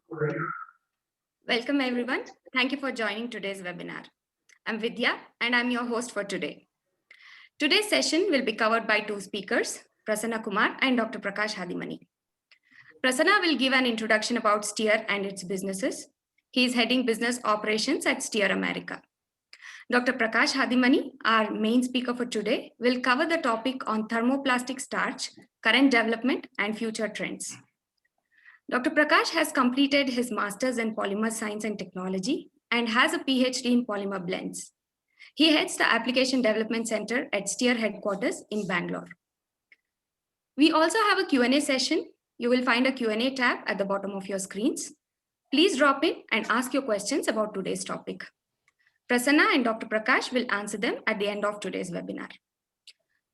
Welcome everyone. Thank you for joining today's webinar. I'm Vidya and I'm your host for today. Today's session will be covered by two speakers, Prasanna Kumar and Dr. Prakash Hadimani. Prasanna will give an introduction about Steer and its businesses. He is heading business operations at Steer America. Dr. Prakash Hadimani, our main speaker for today, will cover the topic on thermoplastic starch, current development and future trends. Dr. Prakash has completed his master's in polymer science and technology and has a PhD in polymer blends. He heads the Application Development Center at Steer headquarters in Bangalore. We also have a Q&A session. You will find a Q&A tab at the bottom of your screens. Please drop in and ask your questions about today's topic. Prasanna and Dr. Prakash will answer them at the end of today's webinar.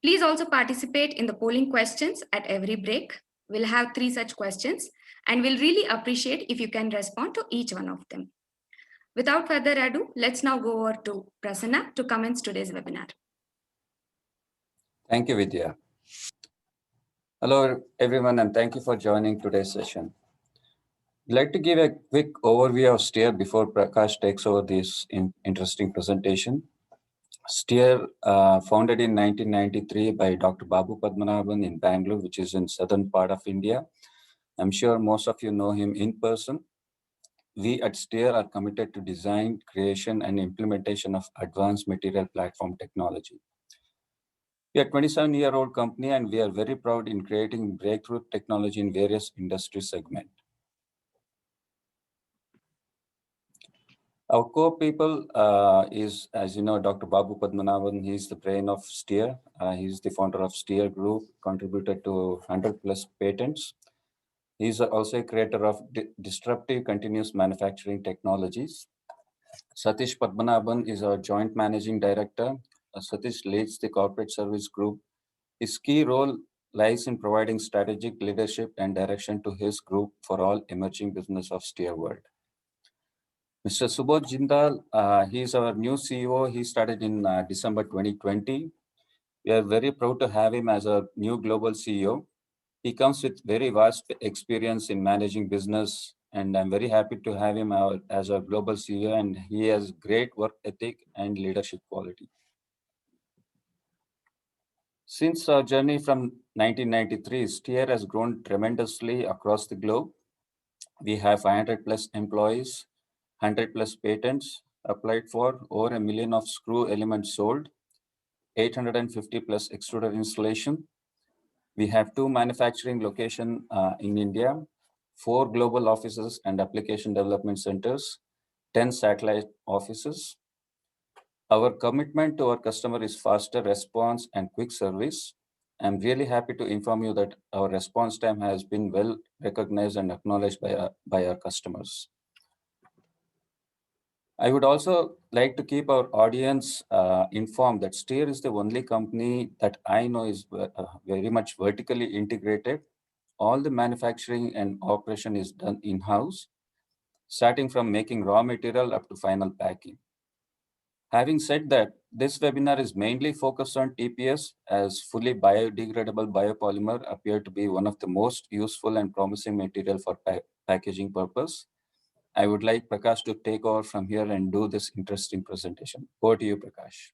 Please also participate in the polling questions at every break. We'll have 3 such questions and we'll really appreciate if you can respond to each one of them. Without further ado, let's now go over to Prasanna to commence today's webinar. Thank you, Vidya. Hello, everyone, and thank you for joining today's session. I'd like to give a quick overview of Steer before Prakash takes over this interesting presentation. Steer, founded in 1993 by Dr. Babu Padmanabhan in Bangalore, which is in southern part of India. I'm sure most of you know him in person. We at Steer are committed to design, creation, and implementation of advanced material platform technology. We are a 27-year-old company, and we are very proud in creating breakthrough technology in various industry segments. Our core people is, as you know, Dr. Babu Padmanabhan. He's the brain of Steer. He's the founder of Steer Group, contributed to 100 plus patents. He's also a creator of disruptive continuous manufacturing technologies. Satish Padmanabhan is our joint managing director. Satish leads the corporate service group. His key role lies in providing strategic leadership and direction to his group for all emerging business of Steer World. Mr. Subodh Jindal, he is our new CEO. He started in December 2020. We are very proud to have him as a new global CEO. He comes with very vast experience in managing business, and I'm very happy to have him as our global CEO, and he has great work ethic and leadership quality. Since our journey from 1993, Steer has grown tremendously across the globe. We have 500 plus employees, 100 plus patents applied for, over 1 million of screw elements sold, 850 plus extruder installation. We have 2 manufacturing locations in India, 4 global offices and application development centers, 10 satellite offices. Our commitment to our customer is faster response and quick service. I'm really happy to inform you that our response time has been well recognized and acknowledged by our customers. I would also like to keep our audience informed that Steer is the only company that I know is very much vertically integrated. All the manufacturing and operation is done in-house, starting from making raw material up to final packing. Having said that, this webinar is mainly focused on TPS, as fully biodegradable biopolymer appear to be one of the most useful and promising material for packaging purpose. I would like Prakash to take over from here and do this interesting presentation. Over to you, Prakash.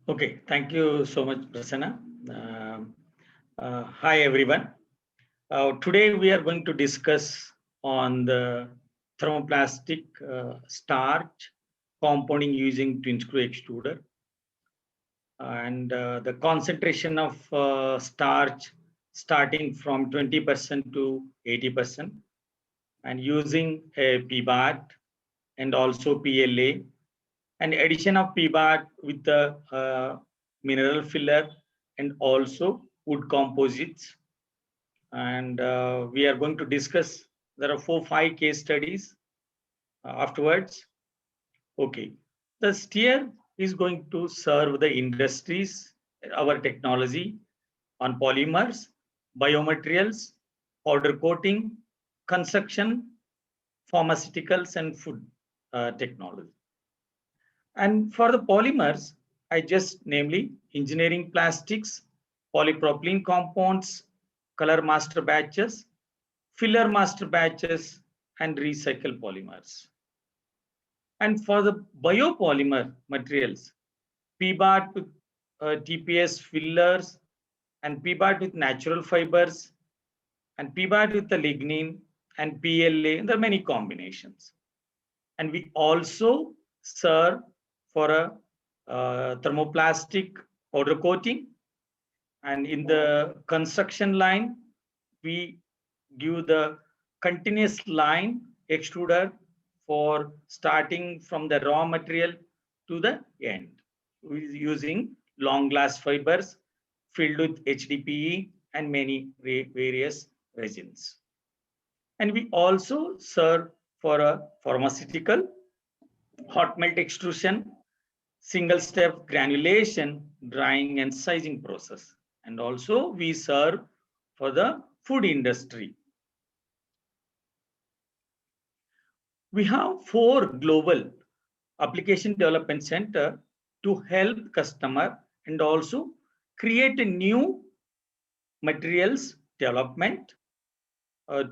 Okay, thank you so much, Prasanna. Hi, everyone. Today we are going to discuss on the thermoplastic starch compounding using twin screw extruder, and the concentration of starch starting from 20% to 80%, and using a PBAT and also PLA, and addition of PBAT with the mineral filler and also wood composites. And we are going to discuss, there are 4-5 case studies afterwards. Okay, the Steer is going to serve the industries, our technology on polymers, biomaterials, powder coating, construction, pharmaceuticals, and food technology. And for the polymers, I just namely engineering plastics, polypropylene compounds, color master batches, filler master batches, and recycled polymers. And for the biopolymer materials, PBAT with TPS fillers, and PBAT with natural fibers, and PBAT with the lignin, and PLA. There are many combinations. And we also serve for a thermoplastic powder coating. And in the construction line, we give the continuous line extruder for starting from the raw material to the end, using long glass fibers filled with HDPE and many various resins. And we also serve for a pharmaceutical hot melt extrusion, single step granulation, drying and sizing process. And also we serve for the food industry. We have 4 global application development center to help customer and also create a new materials development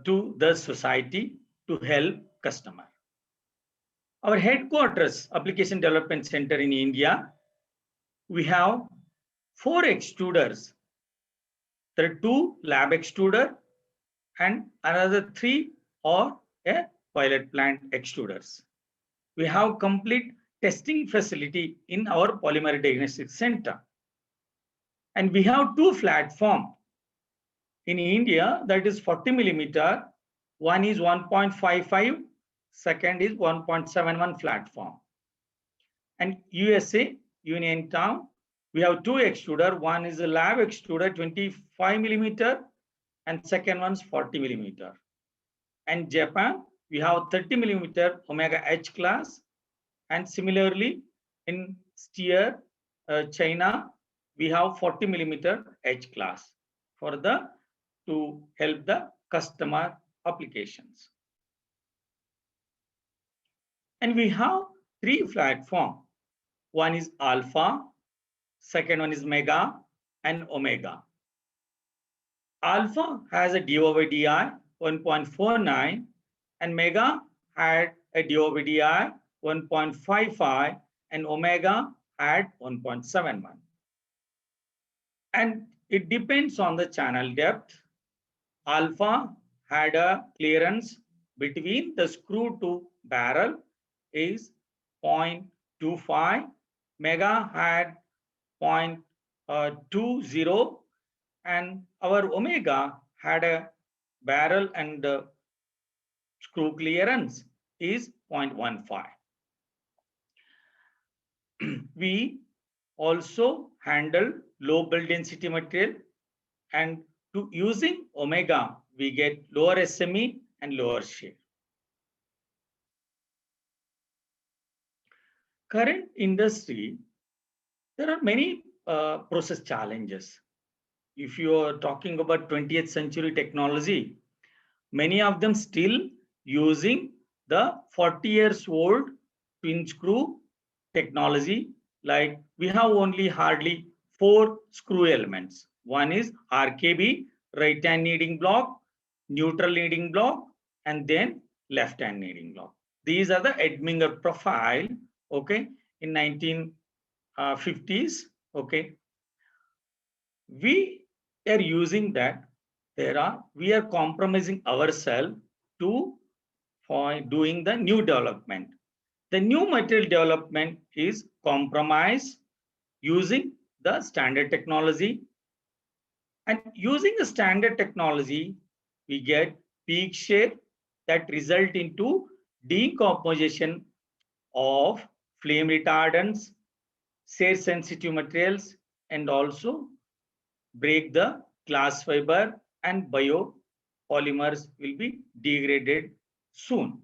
to the society to help customer. Our headquarters application development center in India, we have 4 extruders. There are 2 lab extruder and another 3 are a pilot plant extruders. We have complete testing facility in our polymer diagnostic center. And we have 2 platforms in India, that is 40 millimeter. One is 1.55, second is 1.71 platform. And USA, Union Town, we have 2 extruder. One is a lab extruder, 25 millimeter, and second one's 40 millimeter. And Japan, we have 30 millimeter Omega H class. And similarly, in Steer, China, we have 40 millimeter H class for the to help the customer applications. And we have 3 platforms. One is Alpha, second one is Mega, and Omega. Alpha has a DOVDI 1.49, and Mega had a DOVDI 1.55, and Omega had 1.71. And it depends on the channel depth. Alpha had a clearance between the screw to barrel is 0.25. Mega had 0.20, and our Omega had a barrel and screw clearance is 0.15. We also handle low build density material, and to using Omega, we get lower SME and lower share. Current industry, there are many process challenges. If you are talking about 20th century technology, many of them still using the 40 years old twin screw technology. Like we have only hardly 4 screw elements. One is RKB, right hand kneading block, neutral kneading block, and then left hand kneading block. These are the Edminger profile, okay, in 1950s, okay. We are using that. We are compromising ourselves for doing the new development. The new material development is compromise using the standard technology. And using the standard technology, we get peak share that result into decomposition of flame retardants, shear sensitive materials, and also break the glass fiber, and biopolymers will be degraded soon.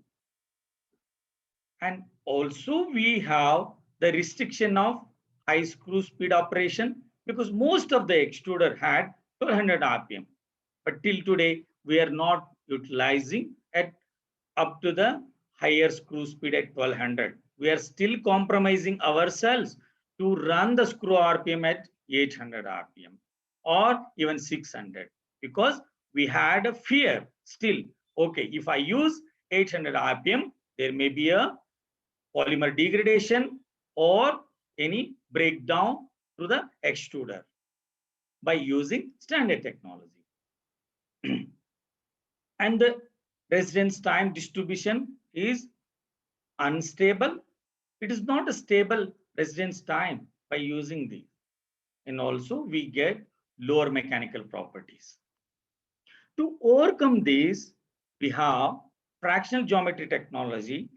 And also we have the restriction of high screw speed operation, because most of the extruder had 1200 RPM. But till today, we are not utilizing at up to the higher screw speed at 1200. We are still compromising ourselves to run the screw RPM at 800 RPM or even 600, because we had a fear still. Okay, if I use 800 RPM, there may be a polymer degradation or any breakdown through the extruder by using standard technology. And the residence time distribution is unstable. It is not a stable residence time by using these. And also we get lower mechanical properties. To overcome this, we have fractional geometry technology.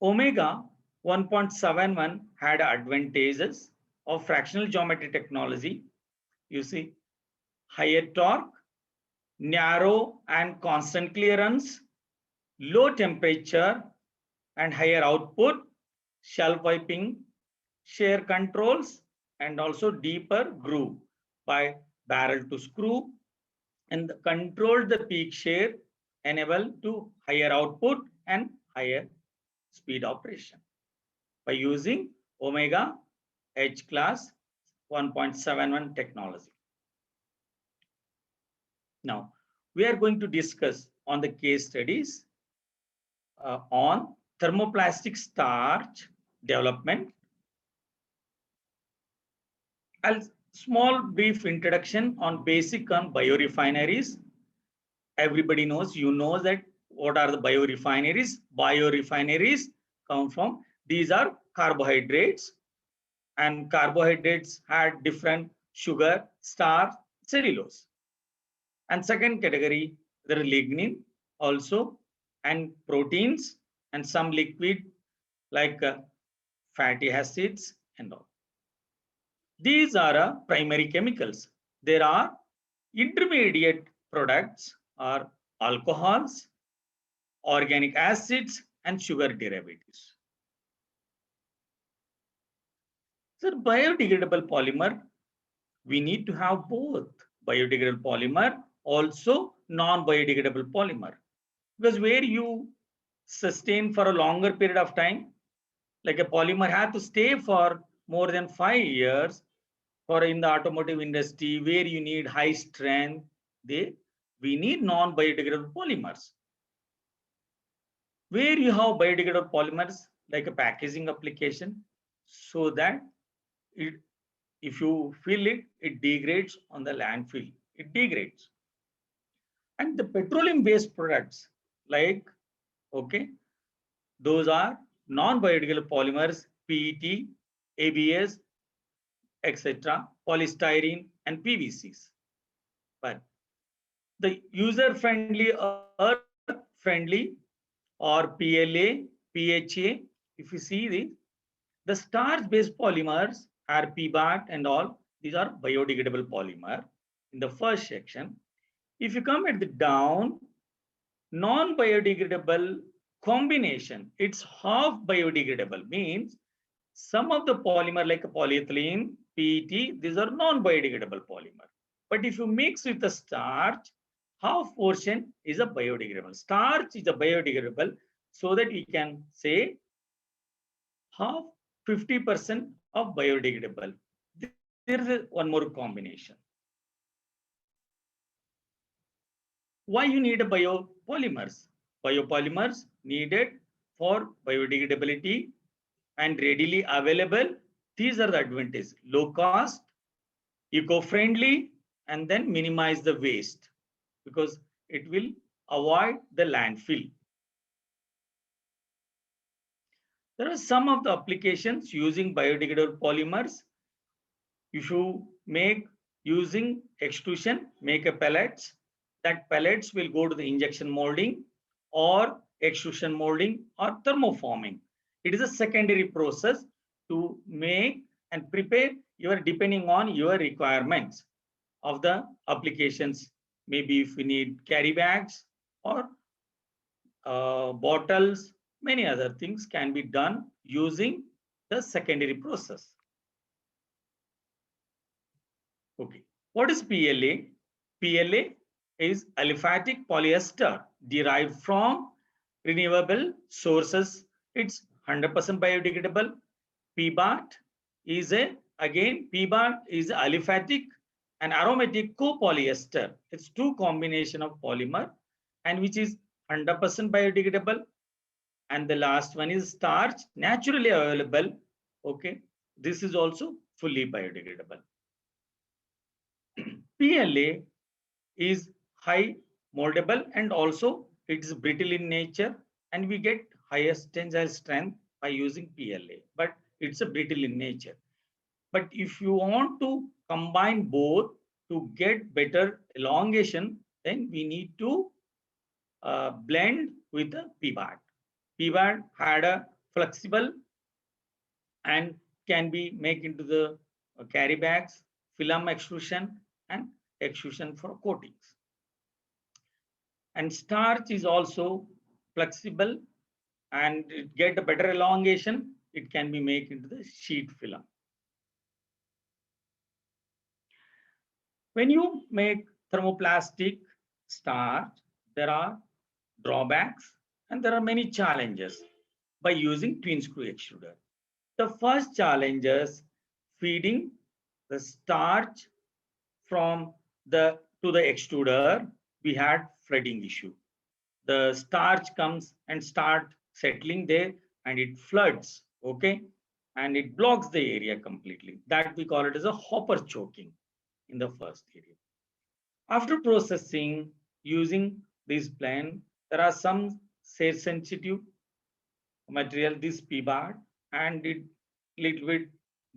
Omega 1.71 had advantages of fractional geometry technology. You see, higher torque, narrow and constant clearance, low temperature and higher output, shelf wiping, shear controls, and also deeper groove by barrel to screw, and control the peak shear, enable to higher output and higher speed operation by using Omega H class 1.71 technology. Now, we are going to discuss on the case studies on thermoplastic starch development. A small brief introduction on basic on biorefineries. Everybody knows, you know that what are the biorefineries? Biorefineries come from, these are carbohydrates, and carbohydrates had different sugar, starch, cellulose. And second category, there are lignin also, and proteins, and some liquid like fatty acids and all. These are primary chemicals. There are intermediate products or alcohols, organic acids, and sugar derivatives. So biodegradable polymer, we need to have both biodegradable polymer, also non-biodegradable polymer. Because where you sustain for a longer period of time, like a polymer has to stay for more than 5 years, for in the automotive industry where you need high strength, we need non-biodegradable polymers. Where you have biodegradable polymers like a packaging application, so that if you fill it, it degrades on the landfill. It degrades. And the petroleum-based products like, okay, those are non-biodegradable polymers, PET, ABS, etc., polystyrene, and PVCs. But the user-friendly, earth-friendly, or PLA, PHA, if you see the starch-based polymers are PBAT and all, these are biodegradable polymer in the first section. If you come at the down, non-biodegradable combination, it's half biodegradable, means some of the polymer like polyethylene, PET, these are non-biodegradable polymer. But if you mix with the starch, half portion is a biodegradable. Starch is a biodegradable, so that we can say half 50% of biodegradable. There is one more combination. Why you need a biopolymers? Biopolymers needed for biodegradability and readily available. These are the advantages: low cost, eco-friendly, and then minimize the waste because it will avoid the landfill. There are some of the applications using biodegradable polymers. If you make using extrusion, make a pellets, that pellets will go to the injection molding or extrusion molding or thermoforming. It is a secondary process to make and prepare your depending on your requirements of the applications. Maybe if we need carry bags or bottles, many other things can be done using the secondary process. Okay, what is PLA? PLA is aliphatic polyester derived from renewable sources. It's 100% biodegradable. PBAT is again PBAT is aliphatic an aromatic copolyester. It's two combination of polymer and which is 100% biodegradable. And the last one is starch, naturally available. Okay, this is also fully biodegradable. PLA is high moldable and also it is brittle in nature, and we get highest tensile strength by using PLA, but it's a brittle in nature. But if you want to combine both to get better elongation, then we need to blend with a PBAT. PBAT had a flexible and can be made into the carry bags, film extrusion, and extrusion for coatings. And starch is also flexible and it get a better elongation. It can be made into the sheet film. When you make thermoplastic starch, there are drawbacks and there are many challenges by using twin screw extruder. The first challenge is feeding the starch from the to the extruder. We had flooding issue. The starch comes and start settling there and it floods, okay, and it blocks the area completely. That we call it as a hopper choking in the first area. After processing using this blend, there are some sensitive material, this PBAT, and it little bit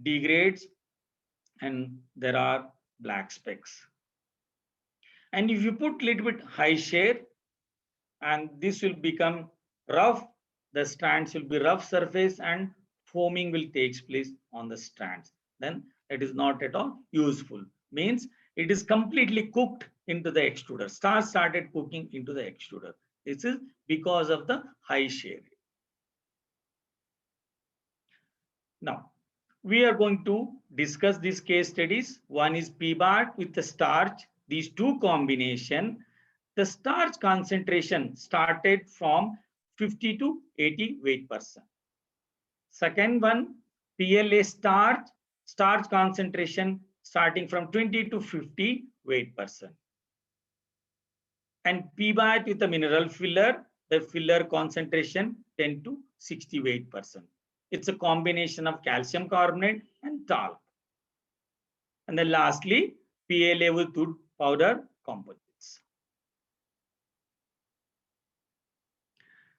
degrades and there are black specks. And if you put little bit high shear, and this will become rough, the strands will be rough surface and foaming will take place on the strands. Then it is not at all useful. Means it is completely cooked into the extruder. Started cooking into the extruder. This is because of the high shear. Now, we are going to discuss these case studies. One is PBAT with the starch. These two combination, the starch concentration started from 50 to 80 weight percent. Second one, PLA starch concentration starting from 20 to 50 weight percent. And PBAT with the mineral filler, the filler concentration 10 to 60 weight percent. It's a combination of calcium carbonate and talc. And then lastly, PLA with wood powder composites.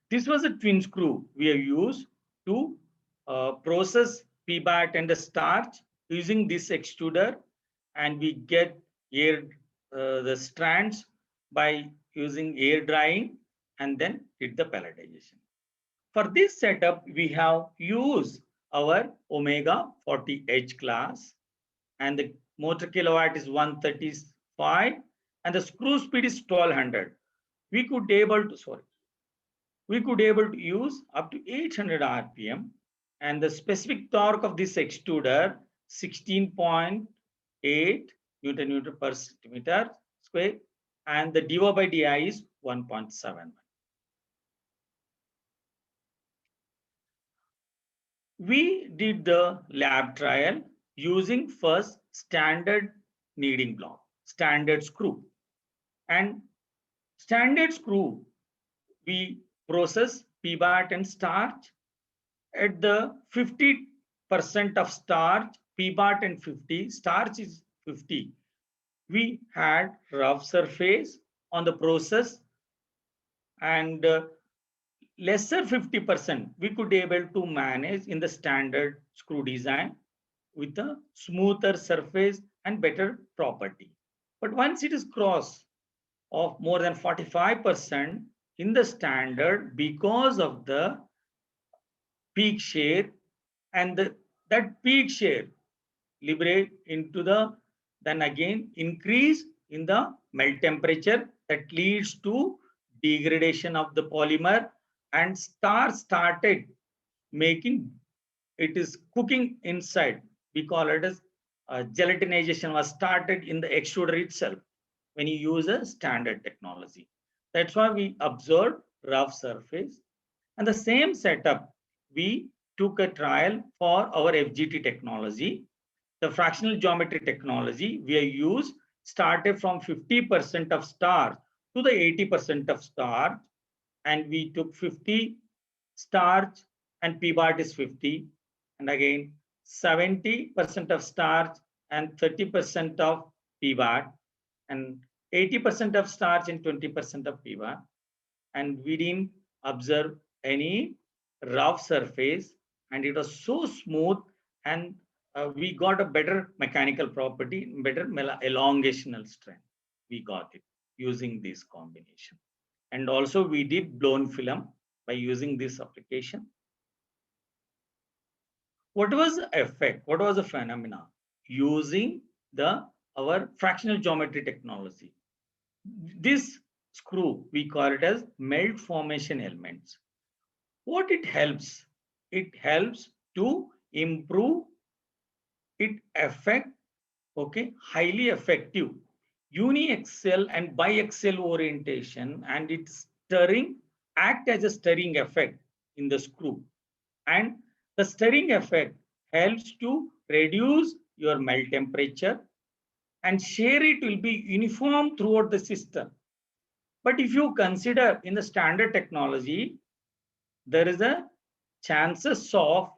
This was a twin screw we have used to process PBAT and the starch using this extruder, and we get the strands by using air drying and then did the pelletization. For this setup, we have used our Omega 40H class, and the motor kilowatt is 135, and the screw speed is 1200. We could able to use up to 800 RPM, and the specific torque of this extruder 16.8 Newton per centimeter square, and the DO by DI is 1.7. We did the lab trial using first standard kneading block, standard screw. And standard screw, we process PBAT and starch. At the 50% of starch, PBAT and 50, starch is 50. We had rough surface on the process, and lesser 50% we could able to manage in the standard screw design with a smoother surface and better property. But once it is cross of more than 45% in the standard, because of the peak shear, and that peak shear liberate into the, then again increase in the melt temperature that leads to degradation of the polymer, and started making, it is cooking inside. We call it as gelatinization was started in the extruder itself when you use a standard technology. That's why we observed rough surface. And the same setup, we took a trial for our FGT technology. the fractional geometry technology we have used started from 50% of starch to the 80% of starch, and we took 50 starch and P bar is 50, and again 70% of starch and 30% of P bar, and 80% of starch and 20% of P bar, and we didn't observe any rough surface, and it was so smooth, and we got a better mechanical property, better elongational strength. We got it using this combination. And also we did blown film by using this application. What was the effect? What was the phenomena? Using our fractional geometry technology. This screw, we call it as melt formation elements. What it helps? It helps to improve it effect, okay, highly effective uniaxial and biaxial orientation, and its stirring act as a stirring effect in the screw, and the stirring effect helps to reduce your melt temperature, and shear it will be uniform throughout the system. But if you consider in the standard technology, there is a chances of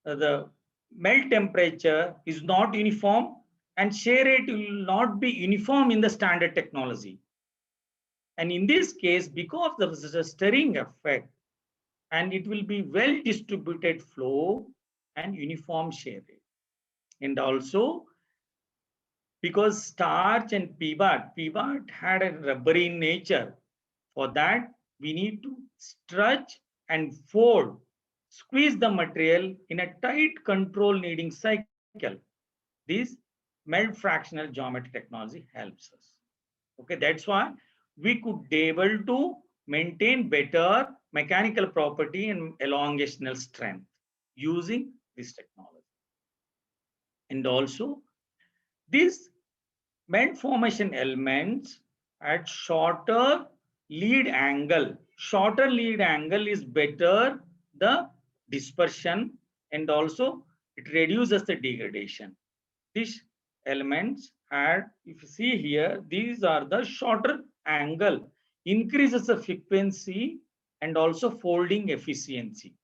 the melt temperature is not uniform and shear rate will not be uniform in the standard technology. And in this case, because there is a stirring effect, and it will be well distributed flow and uniform shear rate. And also because starch and PBAT had a rubbery nature. For that, we need to stretch and fold, squeeze the material in a tight control kneading cycle. This melt fractional geometry technology helps us. Okay, that's why we could be able to maintain better mechanical property and elongational strength using this technology. And also, these melt formation elements at shorter lead angle. Shorter lead angle is better the dispersion, and also it reduces the degradation. These elements had, if you see here, these are the shorter angle, increases the frequency and also folding efficiency.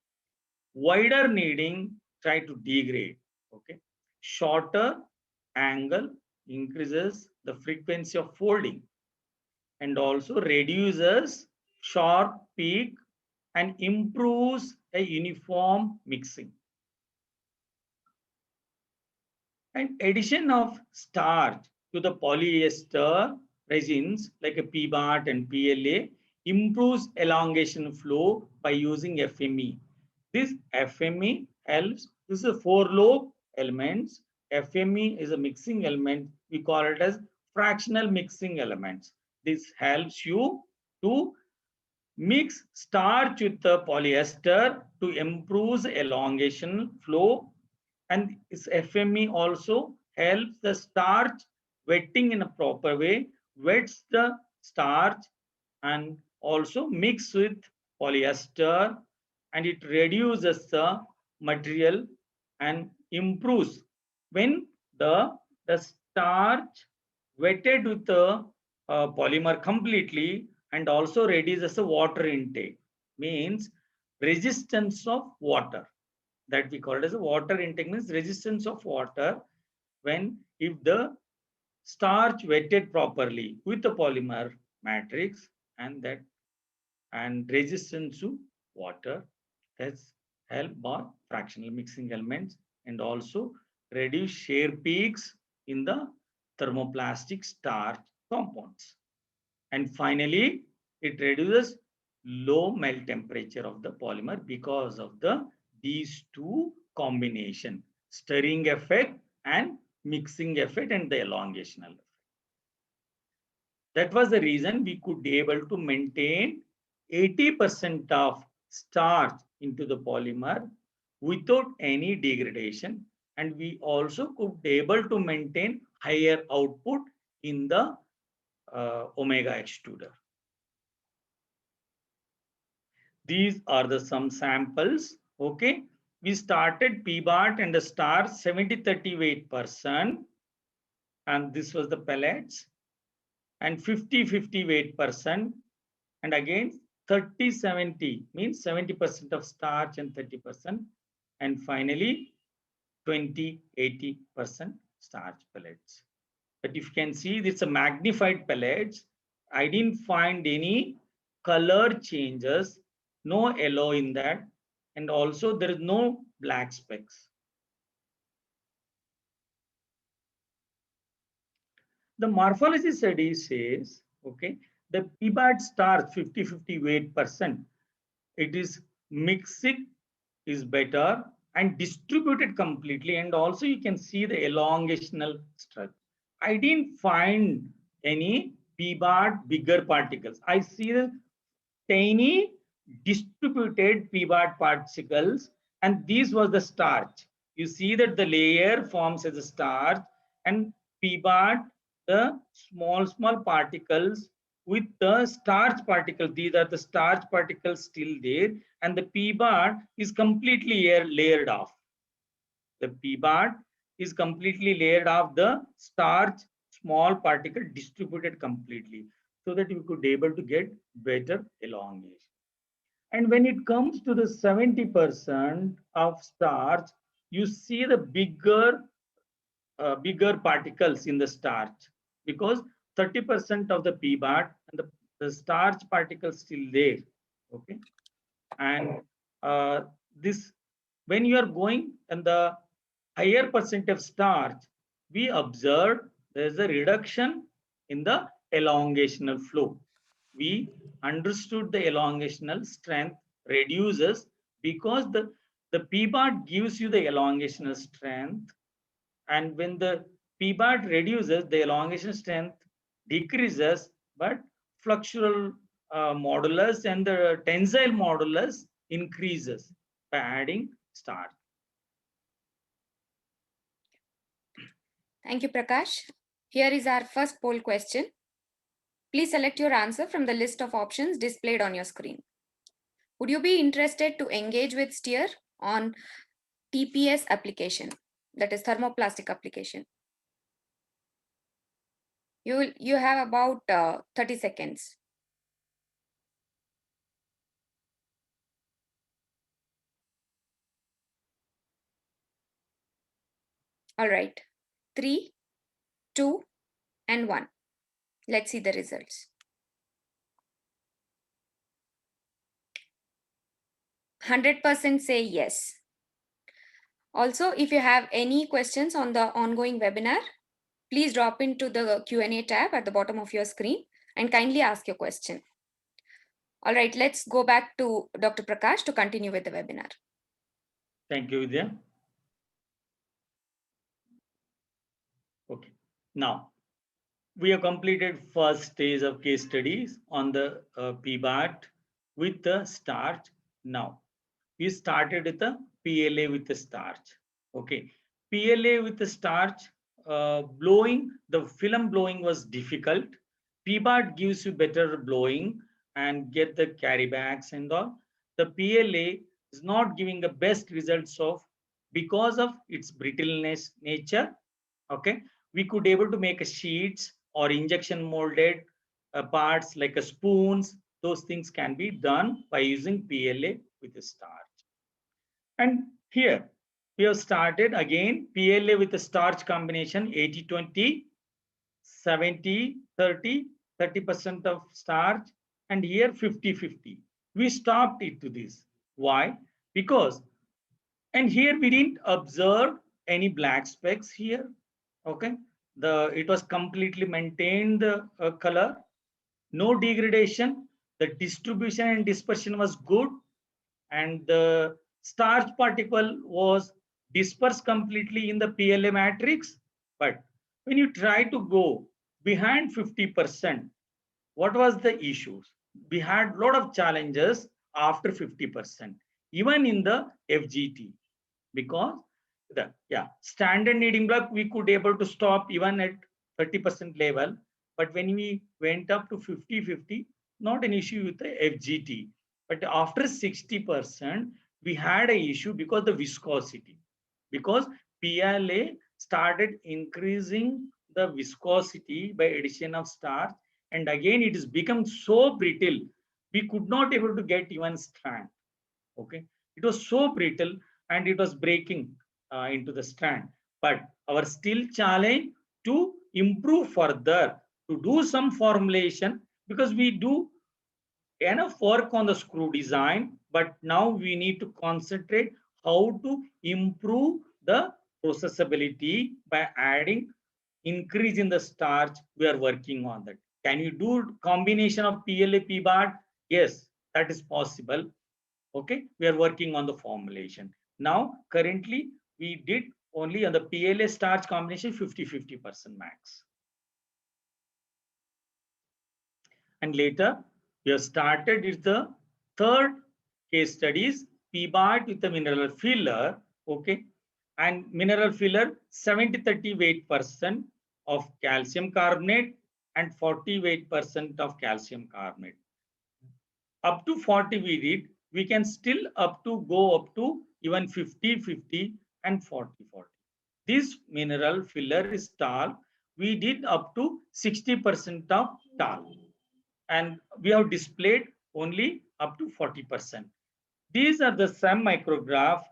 Wider kneading try to degrade. Okay, shorter angle increases the frequency of folding and also reduces sharp peak and improves a uniform mixing. And addition of starch to the polyester resins like a PBAT and PLA improves elongation flow by using FME. This FME helps. This is a 4-lobe elements. FME is a mixing element. We call it as fractional mixing elements. This helps you to mix starch with the polyester to improve elongation flow. And this FME also helps the starch wetting in a proper way, wets the starch and also mix with polyester, and it reduces the material and improves. When the starch wetted with the polymer completely and also reduces the water intake, means resistance of water. That we call it as a water intake, means resistance of water. When if the starch wetted properly with the polymer matrix and resistance to water, that's help by fractional mixing elements, and also reduce shear peaks in the thermoplastic starch compounds. And finally, it reduces low melt temperature of the polymer because of these two combination, stirring effect and mixing effect and the elongational effect. That was the reason we could be able to maintain 80% of starch into the polymer without any degradation, and we also could be able to maintain higher output in the omega extruder. These are some samples. Okay, we started PBAT and the star 70-30 weight person, and this was the pellets, and 50-50 weight person, and again 30-70 means 70% of starch and 30%, and finally 20-80% starch pellets. But if you can see, it's a magnified pellets. I didn't find any color changes, no yellow in that, and also there is no black specks. The morphology study says, okay, the PBAT starch 50-50 weight percent, it is mixed is better and distributed completely, and also you can see the elongational structure. I didn't find any PBAT bigger particles. I see the tiny distributed PBAT particles, and this was the starch. You see that the layer forms as a starch, and PBAT, the small particles with the starch particles. These are the starch particles still there, and the PBAT is completely layered off. The PBAT is completely layered off the starch small particle distributed completely, so that you could able to get better elongation. And when it comes to the 70% of starch, you see the bigger particles in the starch, because 30% of the PBAT and the starch particles still there. Okay, and this, when you are going and the higher percent of starch, we observe there is a reduction in the elongational flow. We understood the elongational strength reduces because the PBAT gives you the elongational strength, and when the PBAT reduces, the elongation strength decreases, but flexural modulus and the tensile modulus increases by adding starch. Thank you, Prakash. Here is our first poll question. Please select your answer from the list of options displayed on your screen. Would you be interested to engage with STEER on TPS application, that is thermoplastic application? You have about 30 seconds. All right, 3, 2, and 1. Let's see the results. 100% say yes. Also, if you have any questions on the ongoing webinar, please drop into the Q&A tab at the bottom of your screen and kindly ask your question. All right, let's go back to Dr. Prakash to continue with the webinar. Thank you, Vidya. Okay, now we have completed first stage of case studies on the PBAT with the starch. Now we started with the PLA with the starch. Okay, PLA with the starch, blowing, the film blowing was difficult. PBAT gives you better blowing and get the carrybacks and all. The PLA is not giving the best results of, because of its brittleness nature. Okay, we could able to make a sheets or injection molded parts like a spoons. Those things can be done by using PLA with the starch. And here we have started again PLA with the starch combination 80-20, 70-30, 30% of starch, and here 50-50. We stopped it to this. Why? Because, and here we didn't observe any black specks here. Okay, it was completely maintained the color, no degradation, the distribution and dispersion was good, and the starch particle was dispersed completely in the PLA matrix. But when you try to go behind 50%, what was the issues? We had a lot of challenges after 50%, even in the FGT, because the standard kneading block we could able to stop even at 30% level, but when we went up to 50-50, not an issue with the FGT. But after 60%, we had an issue because the viscosity, because PLA started increasing the viscosity by addition of starch, and again it has become so brittle, we could not able to get even strand. Okay, it was so brittle and it was breaking into the strand. But our still challenge to improve further, to do some formulation, because we do enough work on the screw design, but now we need to concentrate how to improve the processability by adding increase in the starch. We are working on that. Can you do combination of PLA PBAT? Yes, that is possible. Okay, we are working on the formulation. Now, currently, we did only on the PLA starch combination 50-50% max. And later, we have started with the third case studies, PBAT with the mineral filler. Okay, and mineral filler 70-30 weight percent of calcium carbonate and 40 weight percent of calcium carbonate. Up to 40 we did, we can still go up to even 50-50 and 40-40. This mineral filler is talc. We did up to 60% of talc, and we have displayed only up to 40%. These are the SEM micrograph.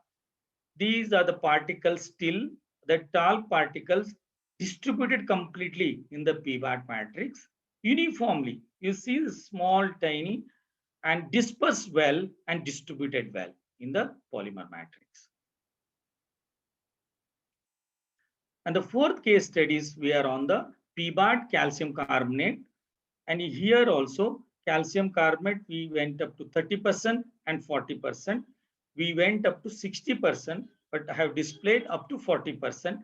These are the particles still, the talc particles distributed completely in the PBAT matrix uniformly. You see the small, tiny, and dispersed well and distributed well in the polymer matrix. And the fourth case studies, we are on the PBAT calcium carbonate. And here also calcium carbonate, we went up to 30% and 40%. We went up to 60%, but I have displayed up to 40%.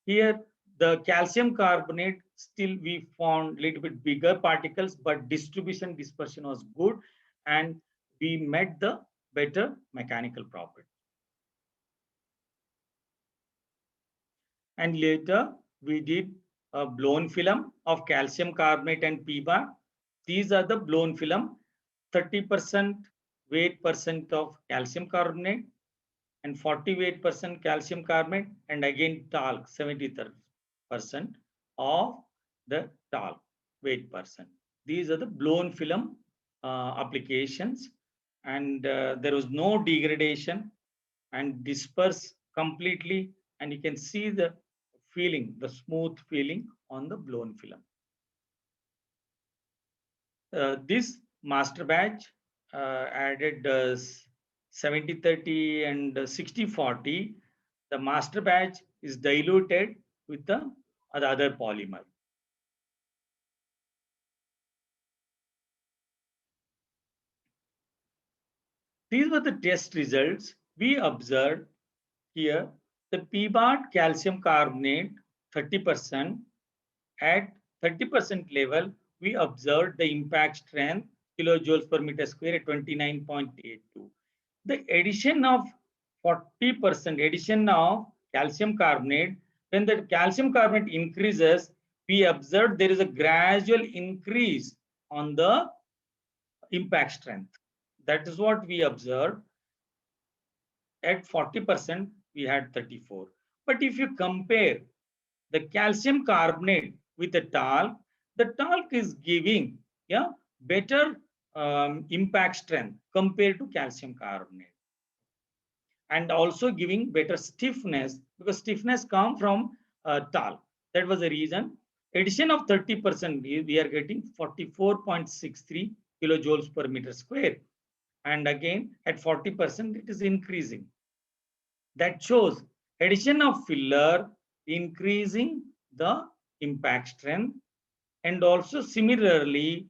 Here, the calcium carbonate, still we found a little bit bigger particles, but distribution dispersion was good, and we met the better mechanical property. And later, we did a blown film of calcium carbonate and PBAT. These are the blown film, 30% weight percent of calcium carbonate and 40 weight percent calcium carbonate, and again talc 70% of the talc weight percent. These are the blown film applications, and there was no degradation and disperse completely, and you can see the feeling, the smooth feeling on the blown film. This master batch added 70-30 and 60-40. The master batch is diluted with the other polymer. These were the test results. We observed here the PBAT calcium carbonate 30%. At 30% level, we observed the impact strength kilojoules per meter square at 29.82. The addition of 40% addition of calcium carbonate, when the calcium carbonate increases, we observed there is a gradual increase on the impact strength. That is what we observed. At 40%, we had 34. But if you compare the calcium carbonate with the talc is giving better impact strength compared to calcium carbonate, and also giving better stiffness, because stiffness comes from talc. That was the reason. Addition of 30%, we are getting 44.63 kilojoules per meter square, and again at 40% it is increasing. That shows addition of filler increasing the impact strength. And also similarly,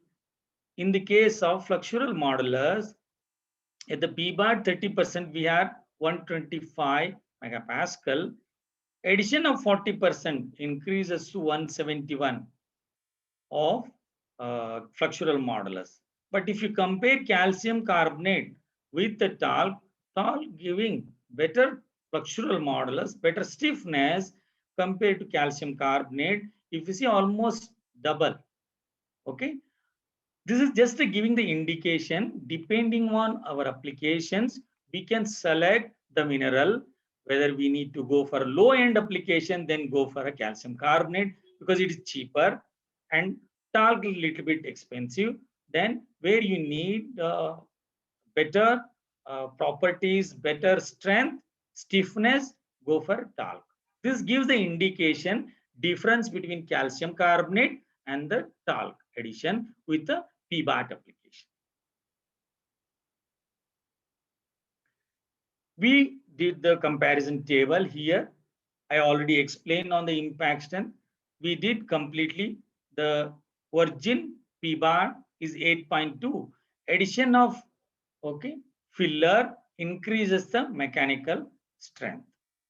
in the case of flexural modulus, at the PBAT 30%, we have 125 megapascal. Addition of 40% increases to 171 of flexural modulus. But if you compare calcium carbonate with the talc giving better flexural modulus, better stiffness compared to calcium carbonate, if you see almost double. Okay, this is just giving the indication. Depending on our applications, we can select the mineral, whether we need to go for a low-end application, then go for a calcium carbonate because it is cheaper, and talc is a little bit expensive. Then where you need better properties, better strength, stiffness, go for talc. This gives the indication difference between calcium carbonate and the talc addition with the PBAT application. We did the comparison table here. I already explained on the impact strength. We did completely. The virgin PBAT is 8.2. Addition of filler increases the mechanical strength.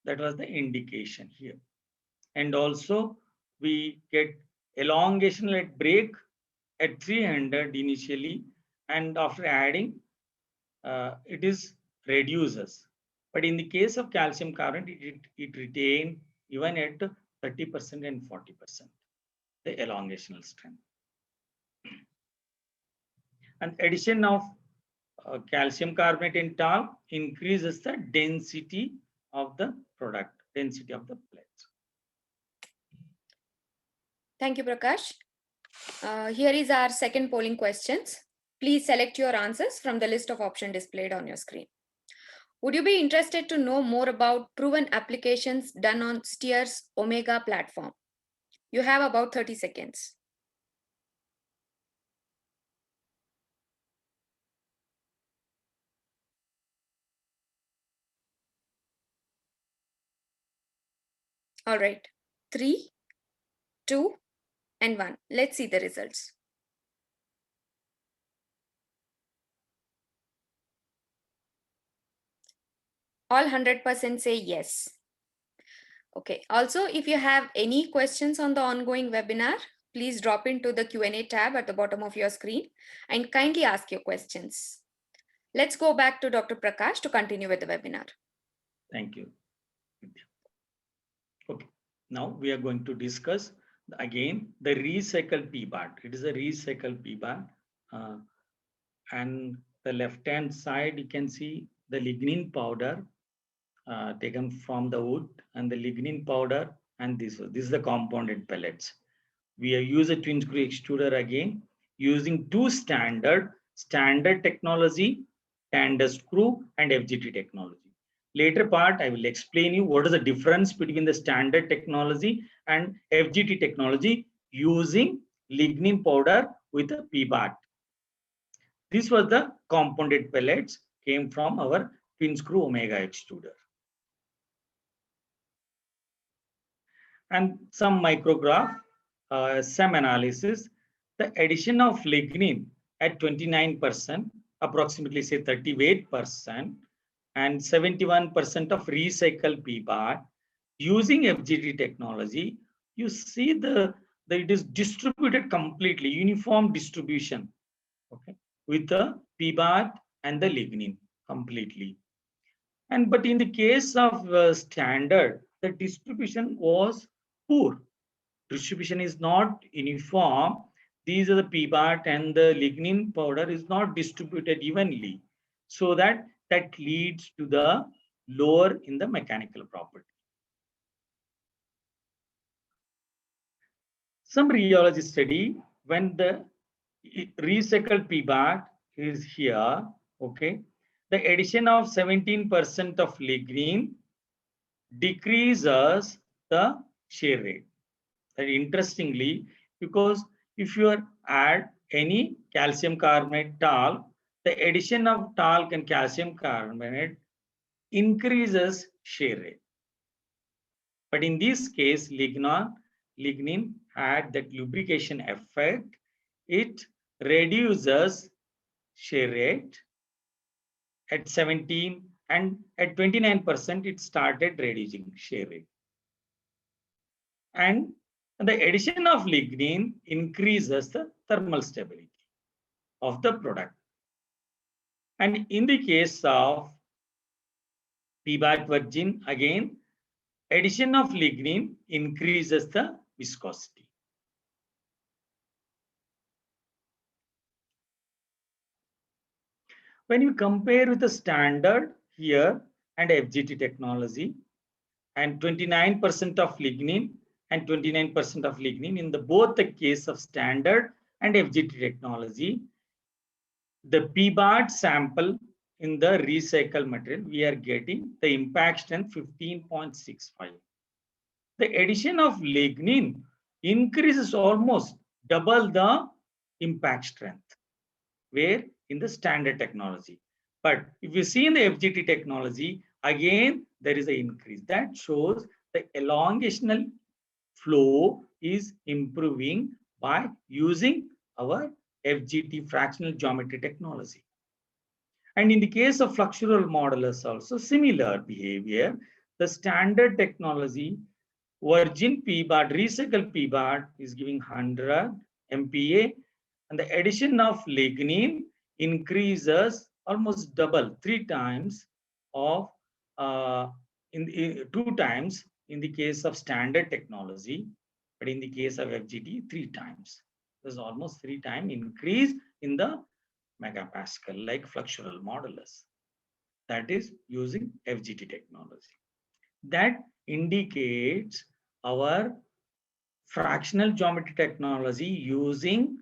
That was the indication here. And also we get elongation at break at 300 initially, and after adding it is reduces. But in the case of calcium carbonate, it retained even at 30% and 40%, the elongational strength. And addition of calcium carbonate in talc increases the density of the product, density of the plates. Thank you, Prakash. Here is our second polling questions. Please select your answers from the list of options displayed on your screen. Would you be interested to know more about proven applications done on Steer's Omega platform? You have about 30 seconds. All right, 3, 2, and 1. Let's see the results. All 100% say yes. Okay, also if you have any questions on the ongoing webinar, please drop into the Q&A tab at the bottom of your screen and kindly ask your questions. Let's go back to Dr. Prakash to continue with the webinar. Thank you. Okay, now we are going to discuss again the recycled PBAT. It is a recycled PBAT. And the left-hand side, you can see the lignin powder taken from the wood, and the lignin powder, and this is the compounded pellets. We have used a twin screw extruder again using two standard technology, standard screw and FGT technology. Later part, I will explain you what is the difference between the standard technology and FGT technology using lignin powder with a PBAT. This was the compounded pellets came from our twin screw Omega extruder. And some micrograph, some analysis, the addition of lignin at 29%, approximately say 38%, and 71% of recycled PBAT using FGT technology, you see that it is distributed completely, uniform distribution, okay, with the PBAT and the lignin completely. And but in the case of standard, the distribution was poor. Distribution is not uniform. These are the PBAT and the lignin powder is not distributed evenly, so that leads to the lower in the mechanical property. Some rheology study when the recycled PBAT is here, okay, the addition of 17% of lignin decreases the shear rate. And interestingly, because if you add any calcium carbonate talc, the addition of talc and calcium carbonate increases shear rate. But in this case, lignin had that lubrication effect. It reduces shear rate at 17, and at 29% it started reducing shear rate. And the addition of lignin increases the thermal stability of the product. And in the case of PBAT virgin, again, addition of lignin increases the viscosity. When you compare with the standard, here and FGT technology, and 29% of lignin and 29% of lignin in the both the case of standard and FGT technology. The PBAT sample in the recycled material, we are getting the impact strength 15.65. The addition of lignin increases almost double the impact strength, where in the standard technology. But if you see in the FGT technology, again, there is an increase. That shows the elongational flow is improving by using our FGT fractional geometry technology. And in the case of fluxural modulus also similar behavior. The standard technology, virgin PBAT, recycled PBAT is giving 100 MPa, and the addition of lignin increases almost double, 3 times of in 2 times in the case of standard technology, but in the case of FGT 3 times. There's almost 3 times increase in the megapascal like fluxural modulus. That is using FGT technology. That indicates our fractional geometry technology using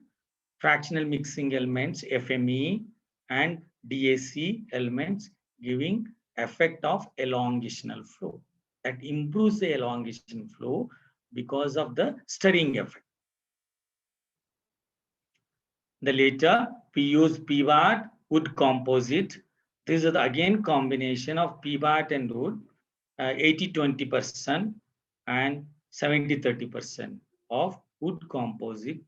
fractional mixing elements, FME and DAC elements, giving effect of elongational flow. That improves the elongation flow because of the stirring effect. The later we use PBAT wood composite. This is again combination of PBAT and wood, 80-20% and 70-30% of wood composite,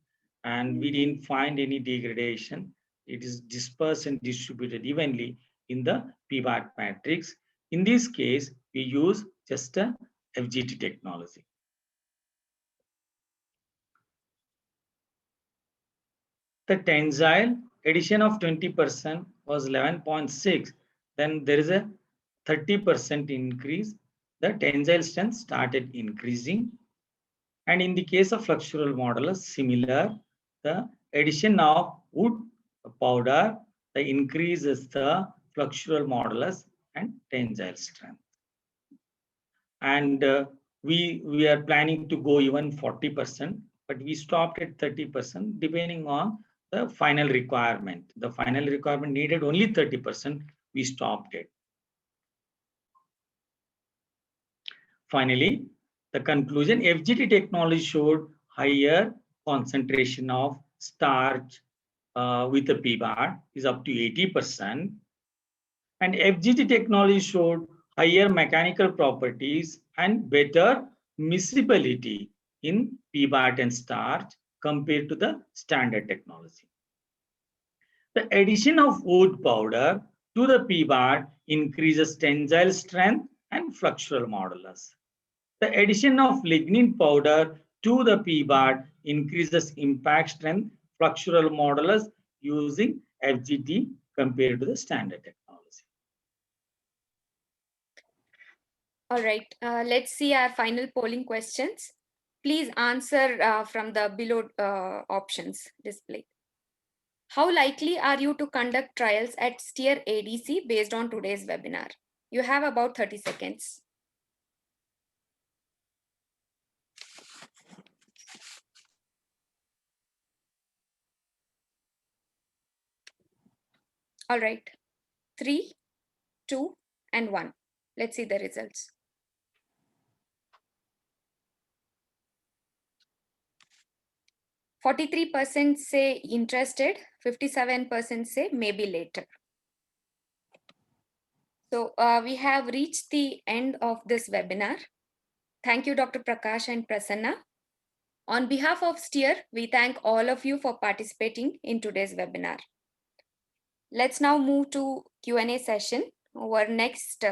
and we didn't find any degradation. It is dispersed and distributed evenly in the PBAT matrix. In this case, we use just a FGT technology. The tensile addition of 20% was 11.6. Then there is a 30% increase. The tensile strength started increasing. And in the case of fluxural modulus, similar, the addition of wood powder, the increases the fluxural modulus and tensile strength. And we are planning to go even 40%, but we stopped at 30% depending on the final requirement. The final requirement needed only 30%, we stopped it. Finally, the conclusion, FGT technology showed higher concentration of starch with the PBAT is up to 80%. And FGT technology showed higher mechanical properties and better miscibility in PBAT and starch compared to the standard technology. The addition of wood powder to the PBAT increases tensile strength and fluxural modulus. The addition of lignin powder to the PBAT increases impact strength, fluxural modulus using FGT compared to the standard technology. All right, let's see our final polling questions. Please answer from the below options displayed. How likely are you to conduct trials at STEER ADC based on today's webinar? You have about 30 seconds. All right, 3, 2, and 1. Let's see the results. %43 say interested, 57% say maybe later. So we have reached the end of this webinar. Thank you, Dr. Prakash and Prasanna. On behalf of STEER, we thank all of you for participating in today's webinar. Let's now move to Q&A session. Our next